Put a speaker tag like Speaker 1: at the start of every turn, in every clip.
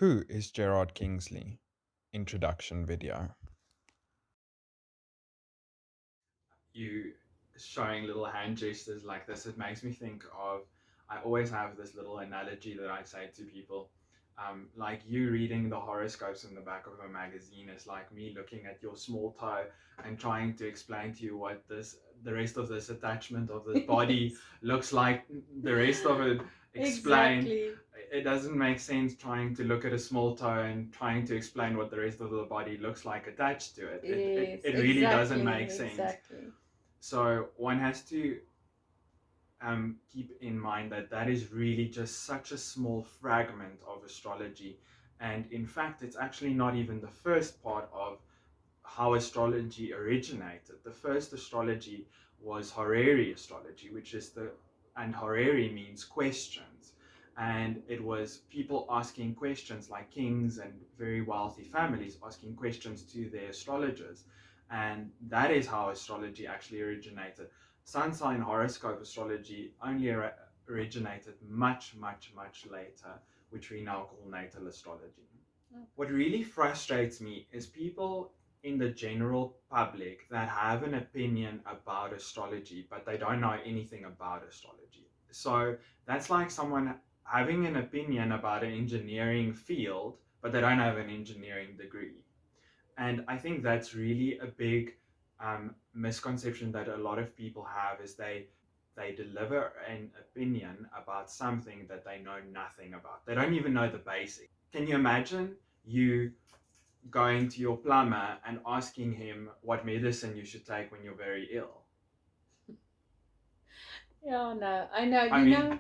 Speaker 1: Who is Gerard Kingsley? Introduction video.
Speaker 2: You showing little hand gestures like this, it makes me think of, I always have this little analogy that I say to people. Like you reading the horoscopes in the back of a magazine is like me looking at your small toe and trying to explain to you what the rest of this attachment of this body
Speaker 3: Yes.
Speaker 2: looks like. The rest of it explain.
Speaker 3: Exactly.
Speaker 2: It doesn't make sense trying to look at a small toe and trying to explain what the rest of the body looks like attached to it.
Speaker 3: Yes,
Speaker 2: It really doesn't
Speaker 3: exactly,
Speaker 2: make sense.
Speaker 3: exactly.
Speaker 2: So one has to keep in mind that that is really just such a small fragment of astrology. And in fact, it's actually not even the first part of how astrology originated. The first astrology was horary astrology, and horary means questions. And it was people asking questions, like kings and very wealthy families asking questions to their astrologers. And that is how astrology actually originated. Sun sign horoscope astrology only originated much, much, much later, which we now call natal astrology. What really frustrates me is people in the general public that have an opinion about astrology, but they don't know anything about astrology. So that's like someone having an opinion about an engineering field, but they don't have an engineering degree. And I think that's really a big misconception that a lot of people have, is they deliver an opinion about something that they know nothing about. They don't even know the basics. Can you imagine you going to your plumber and asking him what medicine you should take when you're very ill?
Speaker 3: Yeah, no, I know.
Speaker 2: I mean,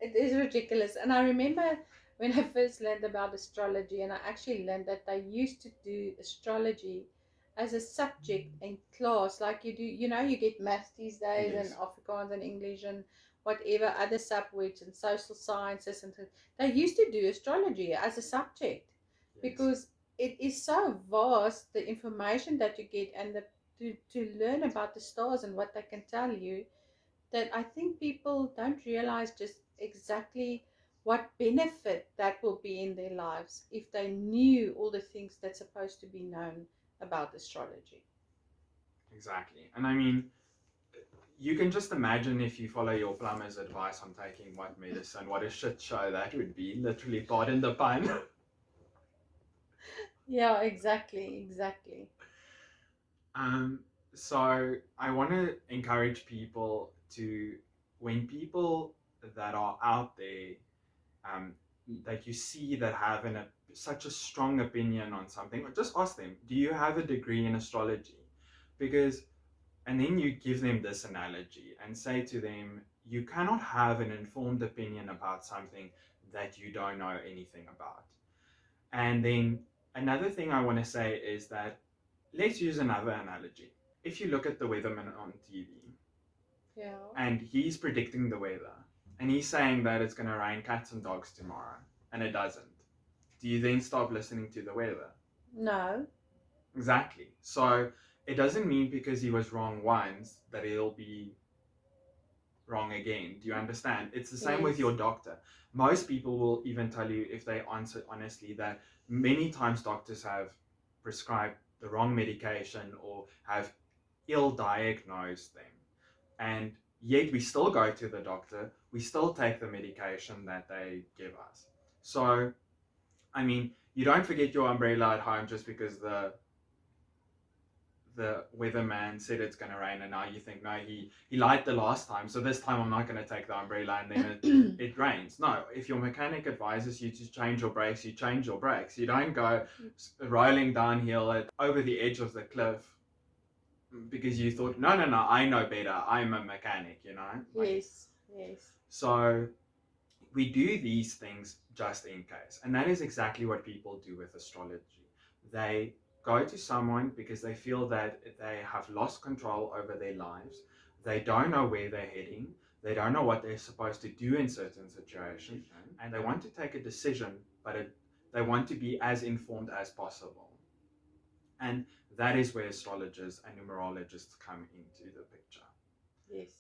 Speaker 3: It is ridiculous. And I remember when I first learned about astrology, and I actually learned that they used to do astrology as a subject in class, like you do. You get maths these days, and
Speaker 2: yes,
Speaker 3: Afrikaans and English and whatever other subjects and social sciences, and they used to do astrology as a subject
Speaker 2: yes,
Speaker 3: because it is so vast, the information that you get, and to learn about the stars and what they can tell you, that I think people don't realize just exactly what benefit that will be in their lives if they knew all the things that's supposed to be known about astrology.
Speaker 2: exactly. And I mean, you can just imagine if you follow your plumber's advice on taking what medicine, what a shit show that would be, literally, pardon the pun.
Speaker 3: Yeah, exactly, exactly.
Speaker 2: Um, so I want to encourage people to, when people that are out there, um, that you see that have such a strong opinion on something, just ask them, do you have a degree in astrology? Because, and then you give them this analogy and say to them, you cannot have an informed opinion about something that you don't know anything about. And then another thing I want to say is that, let's use another analogy. If you look at the weatherman on TV
Speaker 3: Yeah.
Speaker 2: and he's predicting the weather and he's saying that it's going to rain cats and dogs tomorrow and it doesn't, do you then stop listening to the weather?
Speaker 3: No.
Speaker 2: Exactly. So it doesn't mean because he was wrong once that he'll be wrong again. Do you understand? It's the same with
Speaker 3: Yes.
Speaker 2: your doctor. Most people will even tell you, if they answer honestly, that many times doctors have prescribed the wrong medication or have ill diagnosed them. And yet we still go to the doctor, we still take the medication that they give us. So, I mean, you don't forget your umbrella at home just because the weatherman said it's going to rain, and now you think, no, he lied the last time, so this time I'm not going to take the umbrella, and then it rains. No, if your mechanic advises you to change your brakes, you change your brakes. You don't go rolling downhill over the edge of the cliff because you thought, no, no, no, I know better, I'm a mechanic, like.
Speaker 3: Yes. Yes.
Speaker 2: So we do these things just in case. And that is exactly what people do with astrology. They go to someone because they feel that they have lost control over their lives. They don't know where they're heading. They don't know what they're supposed to do in certain situations. And they want to take a decision, but they want to be as informed as possible. And that is where astrologers and numerologists come into the picture.
Speaker 3: Yes.